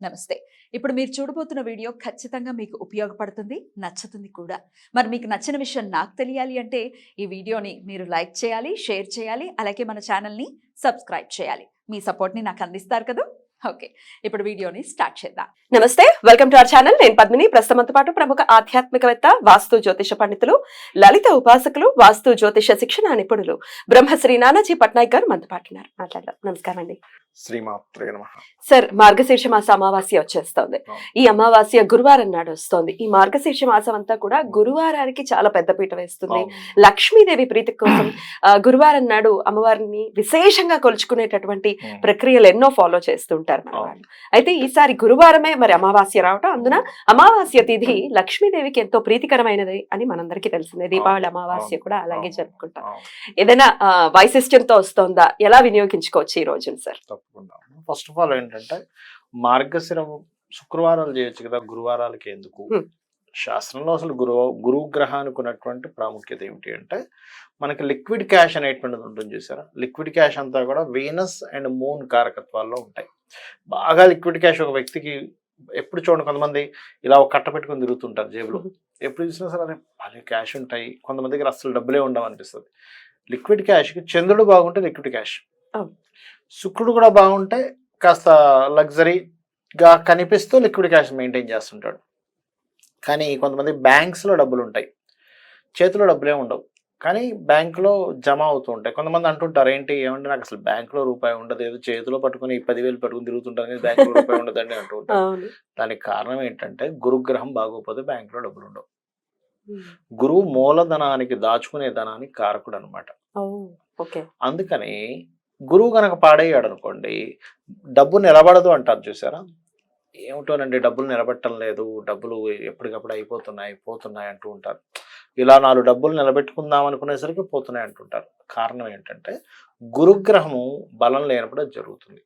నమస్తే. ఇప్పుడు మీరు చూడబోతున్న వీడియో ఖచ్చితంగా మీకు ఉపయోగపడుతుంది, నచ్చుతుంది కూడా. మరి మీకు నచ్చిన విషయం నాకు తెలియాలి అంటే ఈ వీడియోని మీరు లైక్ చేయాలి, షేర్ చేయాలి, అలాగే మన ఛానల్‌ని సబ్స్క్రైబ్ చేయాలి. మీ సపోర్ట్‌ని నాకు అందిస్తారు కదూ! ఓకే. ఇప్పుడు వీడియోని స్టార్ట్ చేద్దాం. నమస్తే, వెల్కమ్ టు అవర్ ఛానల్. నేను పద్మిని. ప్రస్తుతంతో పాటు ప్రముఖ ఆధ్యాత్మికవేత్త, వాస్తు జ్యోతిష పండితులు, లలిత ఉపాసకులు, వాస్తు జ్యోతిష శిక్షణ నిపుణులు బ్రహ్మశ్రీ నానాజీ పట్నాయక్ గారు మనతో పాటు ఉన్నారు. మాట్లాడదాం. నమస్కారం అండి. శ్రీమాత్రే నమః. సార్, మార్గశీర్ష మాస అమావాస్య వచ్చేస్తోంది. ఈ అమావాస్య గురువారం నాడు వస్తోంది. ఈ మార్గశీర్ష మాసం అంతా కూడా గురువారానికి చాలా పెద్దపీట వేస్తుంది. లక్ష్మీదేవి ప్రీతి కోసం గురువారం నాడు అమ్మవారిని విశేషంగా కొలుచుకునేటటువంటి ప్రక్రియలు ఎన్నో ఫాలో చేస్తుంటారు మన వాళ్ళు. అయితే ఈసారి గురువారమే మరి అమావాస్య రావటం, అందున అమావాస్య తిథి లక్ష్మీదేవికి ఎంతో ప్రీతికరమైనది అని మనందరికీ తెలిసిందే. దీపావళి అమావాస్య కూడా అలాగే జరుపుకుంటాం. ఏదైనా వైశిష్ట్యంతో వస్తోందా? ఎలా వినియోగించుకోవచ్చు ఈ రోజున సార్? తప్పకుండా. ఫస్ట్ ఆఫ్ ఆల్ ఏంటంటే మార్గశిర శుక్రవారాలు చేయొచ్చు కదా, గురువారాలకి ఎందుకు? శాస్త్రంలో అసలు గురుగ్రహానికి ఉన్నటువంటి ప్రాముఖ్యత ఏమిటి అంటే, మనకి లిక్విడ్ క్యాష్ అనేటువంటిది ఉంటుంది చూసారా. లిక్విడ్ క్యాష్ అంతా కూడా వీనస్ అండ్ మూన్ కారకత్వాల్లో ఉంటాయి. బాగా లిక్విడ్ క్యాష్ ఒక వ్యక్తికి ఎప్పుడు చూడండి, కొంతమంది ఇలా ఒక కట్ట పెట్టుకొని తిరుగుతుంటారు జేబులో. ఎప్పుడు చూసినా సరే అదే భలే క్యాష్ ఉంటాయి, కొంతమంది దగ్గర అసలు డబ్బులే ఉండవు అనిపిస్తుంది. లిక్విడ్ క్యాష్కి చంద్రుడు బాగుంటే లిక్విడ్ క్యాష్, శుక్రుడు కూడా బాగుంటే కాస్త లగ్జరీగా కనిపిస్తూ లిక్విడ్ క్యాష్ మెయింటైన్ చేస్తుంటాడు. కానీ కొంతమంది బ్యాంక్స్లో డబ్బులు ఉంటాయి, చేతిలో డబ్బులే ఉండవు, కానీ బ్యాంకులో జమ అవుతూ ఉంటాయి. కొంతమంది అంటుంటారు, ఏంటి ఏమంటే నాకు అసలు బ్యాంకులో రూపాయి ఉండదు, ఏదో చేతిలో పట్టుకుని 10,000 పట్టుకుని తిరుగుతుంటారు కానీ బ్యాంకులో రూపాయి ఉండదండి అంటూ ఉంటారు. దానికి కారణం ఏంటంటే గురుగ్రహం బాగోకపోతే బ్యాంకులో డబ్బులు ఉండవు. గురువు మూలధనానికి, దాచుకునే ధనానికి కారకుడు అనమాట. అందుకని గురువు కనుక పాడయ్యాడు అనుకోండి, డబ్బు నిలబడదు అంటారు చూసారా. ఏమిటోనండి, డబ్బులు నిలబెట్టడం లేదు, డబ్బులు ఎప్పటికప్పుడు పోతున్నాయి అంటూ ఉంటారు. ఇలా 4 డబ్బులు నిలబెట్టుకుందాం అనుకునేసరికి పోతున్నాయి అంటుంటారు. కారణం ఏంటంటే గురుగ్రహము బలం లేనప్పుడు అది జరుగుతుంది.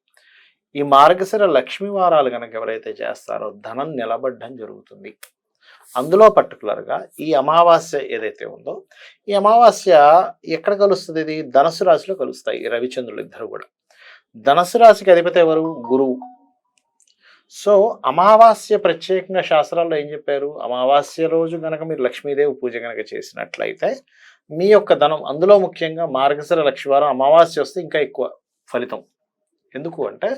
ఈ మార్గశిర లక్ష్మీ వారాలు కనుక ఎవరైతే చేస్తారో ధనం నిలబడడం జరుగుతుంది. అందులో పర్టికులర్గా ఈ అమావాస్య ఏదైతే ఉందో, ఈ అమావాస్య ఎక్కడ కలుస్తుంది? ఇది ధనస్సు రాశిలో కలుస్తాయి ఈ రవిచంద్రులు ఇద్దరు కూడా. ధనస్సు రాశికి అధిపతి ఎవరు? గురువు. సో అమావాస్య ప్రత్యేకంగా శాస్త్రాల్లో ఏం చెప్పారు? అమావాస్య రోజు కనుక మీరు లక్ష్మీదేవి పూజ కనుక చేసినట్లయితే మీ యొక్క ధనం, అందులో ముఖ్యంగా మార్గశిర లక్ష్మీవారం అమావాస్య వస్తే ఇంకా ఎక్కువ ఫలితం. ఎందుకు అంటే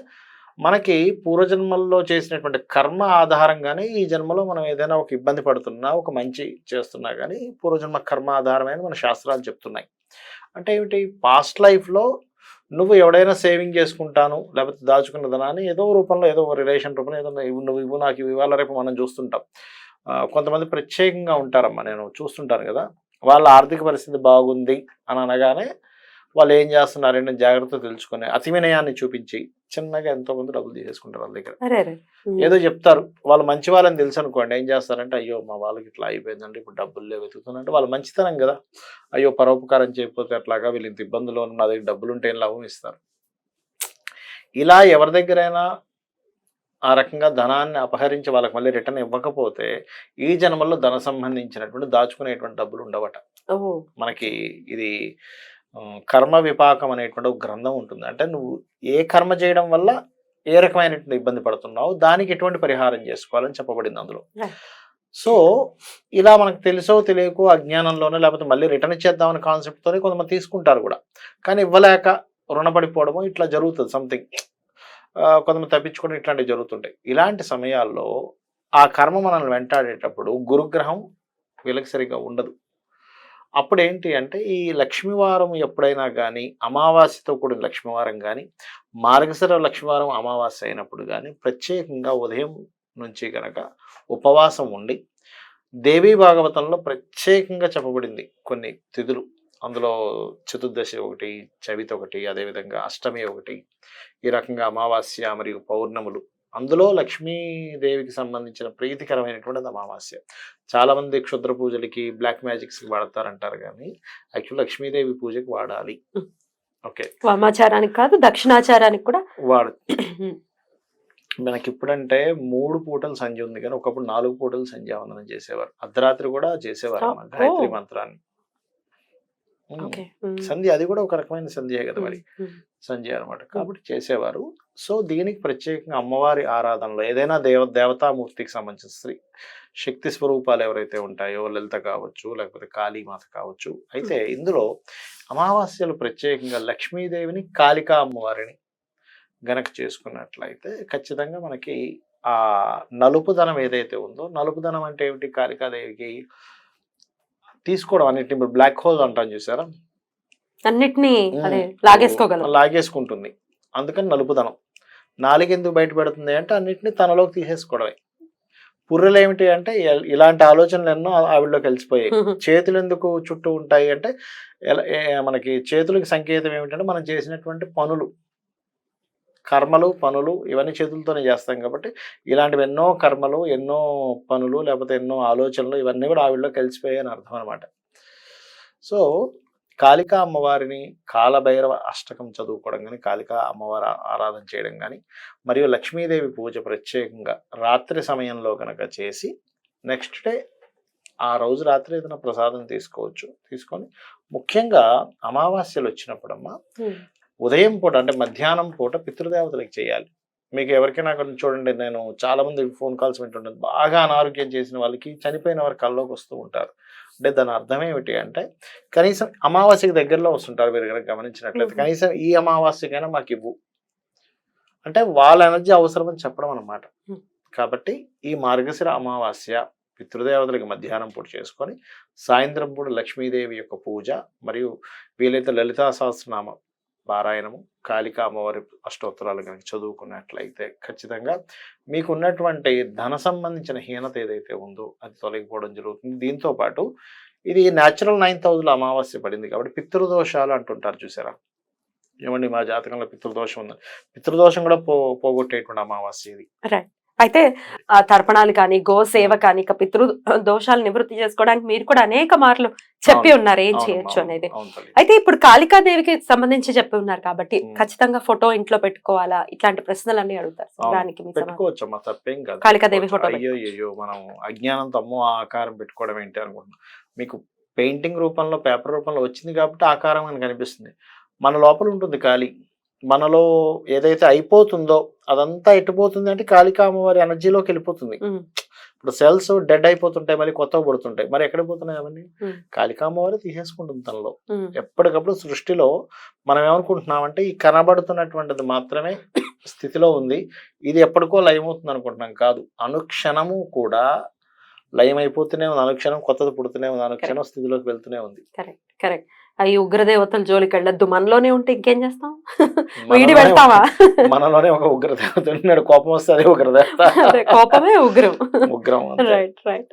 మనకి పూర్వజన్మల్లో చేసినటువంటి కర్మ ఆధారంగానే ఈ జన్మలో మనం ఏదైనా ఒక ఇబ్బంది పడుతున్నా, ఒక మంచి చేస్తున్నా కానీ పూర్వజన్మ కర్మ ఆధారమైన మన శాస్త్రాలు చెప్తున్నాయి. అంటే ఏమిటి? పాస్ట్ లైఫ్లో నువ్వు ఎవడైనా సేవింగ్ చేసుకుంటాను, లేకపోతే దాచుకున్న ధనాన్ని ఏదో రూపంలో, ఏదో రిలేషన్ రూపంలో ఏదో నువ్వు ఇవ్వు నాకు ఇవాళ రేపు మనం చూస్తుంటాం. కొంతమంది ప్రత్యేకంగా ఉంటారమ్మా, నేను చూస్తుంటాను కదా, వాళ్ళ ఆర్థిక పరిస్థితి బాగుంది అని అనగానే వాళ్ళు ఏం చేస్తున్నారంటే జాగ్రత్తగా తెలుసుకుని అతి వినయాన్ని చూపించి చిన్నగా ఎంతో కొంత డబ్బులు తీసేసుకుంటారు వాళ్ళ దగ్గర. ఏదో చెప్తారు, వాళ్ళు మంచి వాళ్ళని తెలుసు అనుకోండి, ఏం చేస్తారంటే అయ్యో మా వాళ్ళకి ఇట్లా అయిపోయిందంటే ఇప్పుడు డబ్బులు వెతుకుతుందంటే వాళ్ళ మంచితనం కదా, అయ్యో పరోపకారం చేయకపోతే అట్లాగా వీళ్ళు ఇంత ఇబ్బందులో ఉన్న దగ్గర డబ్బులు ఉంటే లాభం ఇస్తారు. ఇలా ఎవరి దగ్గరైనా ఆ రకంగా ధనాన్ని అపహరించి వాళ్ళకి మళ్ళీ రిటర్న్ ఇవ్వకపోతే ఈ జన్మల్లో ధన సంబంధించినటువంటి దాచుకునేటువంటి డబ్బులు ఉండవట. మనకి ఇది కర్మ విపాకం అనేటువంటి ఒక గ్రంథం ఉంటుంది. అంటే నువ్వు ఏ కర్మ చేయడం వల్ల ఏ రకమైనటువంటి ఇబ్బంది పడుతున్నావు, దానికి ఎటువంటి పరిహారం చేసుకోవాలని చెప్పబడింది అందులో. సో ఇలా మనకు తెలుసో తెలియకో అజ్ఞానంలోనే, లేకపోతే మళ్ళీ రిటర్న్ ఇచ్చేద్దామని కాన్సెప్ట్తోనే కొంతమంది తీసుకుంటారు కూడా, కానీ ఇవ్వలేక రుణపడిపోవడము ఇట్లా జరుగుతుంది. సంథింగ్ కొంతమంది తప్పించుకోవడం ఇట్లాంటివి జరుగుతుంటాయి. ఇలాంటి సమయాల్లో ఆ కర్మ మనల్ని వెంటాడేటప్పుడు గురుగ్రహం వీళ్ళకి సరిగా ఉండదు. అప్పుడు ఏంటి అంటే ఈ లక్ష్మీవారం ఎప్పుడైనా కానీ, అమావాస్యతో కూడిన లక్ష్మీవారం కానీ, మార్గశిర లక్ష్మీవారం అమావాస్య అయినప్పుడు కానీ ప్రత్యేకంగా ఉదయం నుంచి కనుక ఉపవాసం ఉండి, దేవీ భాగవతంలో ప్రత్యేకంగా చెప్పబడింది కొన్ని తిథులు. అందులో చతుర్దశి ఒకటి, చవితి ఒకటి, అదేవిధంగా అష్టమి ఒకటి, ఈ రకంగా అమావాస్య మరియు పౌర్ణములు. అందులో లక్ష్మీదేవికి సంబంధించిన ప్రీతికరమైనటువంటి అమావాస్య. చాలామంది క్షుద్ర పూజలకి, బ్లాక్ మ్యాజిక్స్కి వాడతారంటారు, కానీ యాక్చువల్ లక్ష్మీదేవి పూజకి వాడాలి. ఓకే, వామాచారానికి కాదు దక్షిణాచారానికి కూడా మనకి ఇప్పుడంటే 3 పూటలు సంధ్య ఉంది, కానీ ఒకప్పుడు 4 పూటలు సంధ్యావందనం చేసేవారు. అర్ధరాత్రి కూడా చేసేవారు గాయత్రి మంత్రాన్ని. ఓకే. సంధ్య అది కూడా ఒక రకమైన సంధ్యే కదా మరి, సంధ్య అనమాట. కాబట్టి చేసేవారు. సో దీనికి ప్రత్యేకంగా అమ్మవారి ఆరాధనలో ఏదైనా దేవతామూర్తికి సంబంధించిన శక్తి స్వరూపాలు ఎవరైతే ఉంటాయో, లలిత కావచ్చు, లేకపోతే కాళీమాత కావచ్చు. అయితే ఇందులో అమావాస్యలు ప్రత్యేకంగా లక్ష్మీదేవిని, కాళికా అమ్మవారిని గనక చేసుకున్నట్లయితే ఖచ్చితంగా మనకి ఆ నలుపుదనం ఏదైతే ఉందో, నలుపుదనం అంటే ఏమిటి, కాళికాదేవికి తీసుకోవడం అన్నిటిని, ఇప్పుడు బ్లాక్ హోల్ అంటాం చూసారా, అన్నిటినీ అదే లాగేసుకోగలం, లాగేసుకుంటుంది. అందుకని నలుపుదనం. నాలుగు ఎందుకు బయట పెడుతుంది అంటే అన్నిటిని తనలోకి తీసేసుకోవడమే. పుర్రెలు ఏమిటి అంటే ఇలాంటి ఆలోచనలు ఎన్నో ఆవిడలోకి కలిసిపోయాయి. చేతులు ఎందుకు చుట్టూ ఉంటాయి అంటే మనకి చేతులకి సంకేతం ఏమిటంటే మనం చేసినటువంటి పనులు, కర్మలు, పనులు ఇవన్నీ చేతులతోనే చేస్తాం. కాబట్టి ఇలాంటివి ఎన్నో కర్మలు, ఎన్నో పనులు, లేకపోతే ఎన్నో ఆలోచనలు ఇవన్నీ కూడా ఆవిడలో కలిసిపోయాయి అని అర్థం అనమాట. సో కాళికా అమ్మవారిని కాలభైరవ అష్టకం చదువుకోవడం కానీ, కాళికా అమ్మవారి ఆరాధన చేయడం కానీ, మరియు లక్ష్మీదేవి పూజ ప్రత్యేకంగా రాత్రి సమయంలో కనుక చేసి నెక్స్ట్ డే ఆ రోజు రాత్రి ఏదైనా ప్రసాదం తీసుకొని ముఖ్యంగా అమావాస్యలు వచ్చినప్పుడమ్మా ఉదయం పూట అంటే మధ్యాహ్నం పూట పితృదేవతలకు చేయాలి. మీకు ఎవరికైనా చూడండి, నేను చాలా మంది ఫోన్ కాల్స్ వింటుంటాను, బాగా అనారోగ్యం చేసిన వాళ్ళకి చనిపోయిన వారి కల్లోకి వస్తూ ఉంటారు. అంటే దాని అర్థం ఏమిటి అంటే కనీసం అమావాస్యకి దగ్గరలో వస్తుంటారు. మీరు కనుక గమనించినట్లయితే కనీసం ఈ అమావాస్యకైనా మాకు ఇవ్వు అంటే వాళ్ళ ఎనర్జీ అవసరమని చెప్పడం అన్నమాట. కాబట్టి ఈ మార్గశిర అమావాస్య పితృదేవతలకి మధ్యాహ్నం పూట చేసుకొని సాయంత్రం పూట లక్ష్మీదేవి యొక్క పూజ, మరియు వీలైతే లలితా సహస్రనామ పారాయణము, కాళికా అమ్మవారి అష్టోత్తరాలు కనుక చదువుకున్నట్లయితే ఖచ్చితంగా మీకు ఉన్నటువంటి ధన సంబంధించిన హీనత ఏదైతే ఉందో అది తొలగిపోవడం జరుగుతుంది. దీంతో పాటు ఇది న్యాచురల్ 9th హౌస్లో అమావాస్య పడింది కాబట్టి పితృదోషాలు అంటుంటారు చూసారా, ఏమండి మా జాతకంలో పితృదోషం ఉంది, పితృదోషం కూడా పోగొట్టేటువంటి అమావాస్య ఇది. అయితే తర్పణాలు కానీ, గోసేవ కానీ, ఇక పితృ దోషాలు నివృత్తి చేసుకోవడానికి మీరు కూడా అనేక మార్లు చెప్పి ఉన్నారు ఏం చేయొచ్చు అనేది. అయితే ఇప్పుడు కాళికాదేవికి సంబంధించి చెప్పి ఉన్నారు కాబట్టి ఖచ్చితంగా ఫోటో ఇంట్లో పెట్టుకోవాలా, ఇట్లాంటి ప్రశ్నలన్నీ అడుగుతారు. దానికి పెట్టుకోవచ్చమ్మా, తప్పేం కాదు. కాళికాదేవి ఫోటో అయ్యో మనం అజ్ఞానంతో అమ్మో ఆకారం పెట్టుకోవడం ఏంటి అనుకుంటున్నాం. మీకు పెయింటింగ్ రూపంలో, పేపర్ రూపంలో వచ్చింది కాబట్టి ఆకారం అని కనిపిస్తుంది. మన లోపల ఉంటుంది కాళీ. మనలో ఏదైతే అయిపోతుందో అదంతా ఎట్టుపోతుంది అంటే కాళికా అమ్మవారి ఎనర్జీలోకి వెళ్ళిపోతుంది. ఇప్పుడు సెల్స్ డెడ్ అయిపోతుంటాయి, మళ్ళీ కొత్తగా పడుతుంటాయి, మరి ఎక్కడ పోతున్నాయి అవన్నీ? కాళికా అమ్మవారి తీసేసుకుంటుంది తనలో. ఎప్పటికప్పుడు సృష్టిలో మనం ఏమనుకుంటున్నామంటే ఈ కనబడుతున్నటువంటిది మాత్రమే స్థితిలో ఉంది, ఇది ఎప్పటికో లయమవుతుంది అనుకుంటున్నాం. కాదు, అనుక్షణము కూడా లయం అయిపోతూనే ఉంది, అనుక్షణం కొత్తది పుడుతూనే ఉంది, అనుక్షణం స్థితిలోకి వెళ్తూనే ఉంది. కరెక్ట్. ఈ ఉగ్రదేవతలు జోలికి వెళ్ళొద్దు, మనలోనే ఉంటే ఇంకేం చేస్తాం, వీడి వెళ్తావా? మనలోనే ఒక ఉగ్రదేవత ఉన్నాడు, కోపం వస్తే అదే ఉగ్రదేవత, కోపమే ఉగ్రం. రైట్.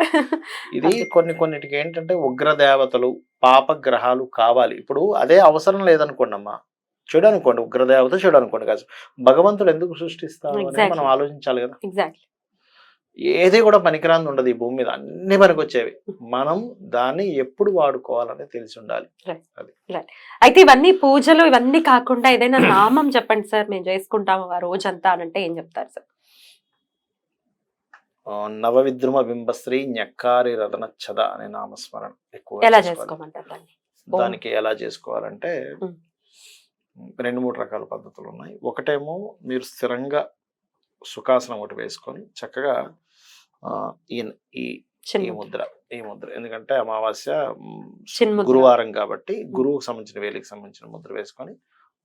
ఇది కొన్నిటికి ఏంటంటే ఉగ్రదేవతలు పాపగ్రహాలు కావాలి. ఇప్పుడు అదే అవసరం లేదనుకోండి అమ్మా, చెడు అనుకోండి, ఉగ్రదేవత చెడు అనుకోండి కాదు, భగవంతుడు ఎందుకు సృష్టిస్తాడు అని మనం ఆలోచించాలి కదా. ఎగ్జాక్ట్లీ. ఏది కూడా పనికిరాంది ఉండదు ఈ భూమి మీద, అన్ని పనికొచ్చేవి. మనం దాన్ని ఎప్పుడు వాడుకోవాలని తెలిసి ఉండాలి. అయితే ఇవన్నీ పూజలు ఇవన్నీ కాకుండా ఏదైనా నామం చెప్పండి సార్, మేము చేసుకుంటాము ఆ రోజంతా అంటే ఏం చెప్తారు సార్? నవవిద్రుమ బింబశ్రీ ఞక్కారి రదనచ్చద అనే నామస్మరణ ఎక్కువ. ఎలా చేసుకోమంటారు దానికి? ఎలా చేసుకోవాలంటే 2-3 రకాల పద్ధతులు ఉన్నాయి. ఒకటేమో మీరు స్థిరంగా సుఖాసనం ఒకటి వేసుకొని చక్కగా ఈ ముద్ర ఎందుకంటే అమావాస్య గురువారం కాబట్టి గురువుకు సంబంధించిన వేలికి సంబంధించిన ముద్ర వేసుకొని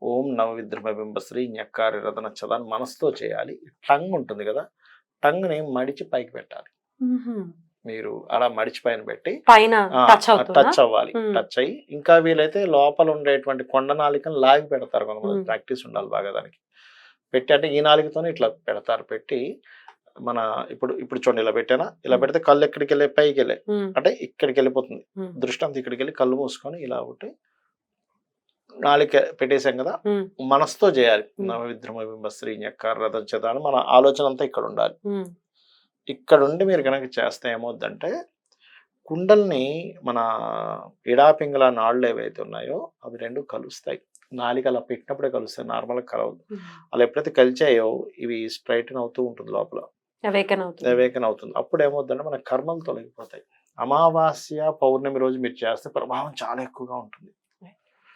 ఓం నవవిద్రుమ బింబశ్రీ ఞక్కారి రదనచ్చద అని మనసుతో చేయాలి. టంగ్ ఉంటుంది కదా, టంగ్ ని మడిచి పైకి పెట్టాలి. మీరు అలా మడిచి పైన పెట్టి టచ్ అవ్వాలి. టచ్ అయ్యి ఇంకా వీలైతే లోపల ఉండేటువంటి కొండ నాలికను లాగి పెడతారు. కొంతమంది ప్రాక్టీస్ ఉండాలి బాగా దానికి. పెట్టి అంటే ఈ నాలుగుతోనే ఇట్లా పెడతారు. పెట్టి మన ఇప్పుడు చూడండి ఇలా పెట్టానా, ఇలా పెడితే కళ్ళు ఎక్కడికి వెళ్ళే, పైకి వెళ్ళే అంటే ఇక్కడికి వెళ్ళిపోతుంది, దృష్టి అంతా ఇక్కడికి వెళ్ళి కళ్ళు మూసుకొని ఇలా ఒకటి నాలుక పెట్టేసాం కదా, మనసుతో చేయాలి. నవవిద్రుమ బింబశ్రీ ఞక్కారి రదనచ్చద అని మన ఆలోచన అంతా ఇక్కడ ఉండాలి. ఇక్కడ ఉండి మీరు కనుక చేస్తే ఏమవుద్దంటే కుండల్ని మన ఇడాపింగళ నాళ్ళు ఏవైతే ఉన్నాయో అవి రెండు కలుస్తాయి. నాలుక అలా పెట్టినప్పుడే కలుస్తాయి, నార్మల్గా కలవదు. అలా ఎప్పుడైతే కలిచాయో ఇవి స్ట్రైటన్ అవుతూ ఉంటుంది, లోపల అవేకన్ అవుతుంది. అప్పుడు ఏమవుతుందంటే మన కర్మలు తొలగిపోతాయి. అమావాస్య పౌర్ణమి రోజు మీరు చేస్తే ప్రభావం చాలా ఎక్కువగా ఉంటుంది.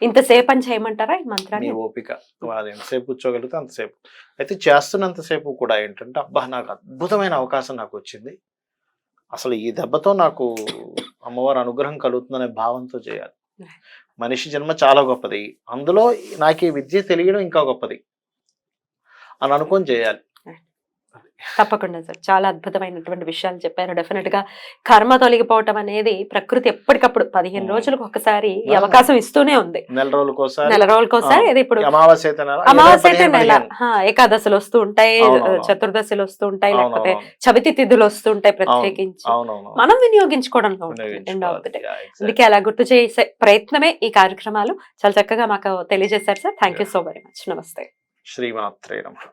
ఇంతసేపు అని చేయమంటారా ఈ మీ మంత్రాన్ని? ఓపిక, వాళ్ళు ఎంతసేపు కూర్చోగలిగితే అంతసేపు. అయితే చేస్తున్నంతసేపు కూడా ఏంటంటే అబ్బా నాకు అద్భుతమైన అవకాశం నాకు వచ్చింది, అసలు ఈ దెబ్బతో నాకు అమ్మవారి అనుగ్రహం కలుగుతుందనే భావంతో చేయాలి. మనిషి జన్మ చాలా గొప్పది, అందులో నాకు ఈ విద్య తెలియడం ఇంకా గొప్పది అని అనుకొని చేయాలి. తప్పకుండా సార్, చాలా అద్భుతమైనటువంటి విషయాలు చెప్పారు. డెఫినెట్ గా కర్మ తొలగిపోవటం అనేది ప్రకృతి ఎప్పటికప్పుడు 15 రోజులకు ఒకసారి ఈ అవకాశం ఇస్తూనే ఉంది. నెల రోజులకోసారి, నెల రోజులకోసారి. ఇది ఇప్పుడు అమావాస్య అయితే నెల, అమావాస్య అయితే 15, నెల, 15. ఏకాదశులు వస్తూ ఉంటాయి, అవునవును. చతుర్దశులు వస్తూ ఉంటాయి, లేకపోతే అవునవును. చవితి తిథులు వస్తూ ఉంటాయి ప్రత్యేకించి. అవునవును. మనం వినియోగించుకోవడంలో ఉంటుంది ఎండ్ ఆఫ్ ది డే. అందుకే అలా గుర్తు చేసే ప్రయత్నమే ఈ కార్యక్రమాలు. చాలా చక్కగా మాకు తెలియజేశారు sir. Thank you so very much. నమస్తే. శ్రీమాత్రే నమః.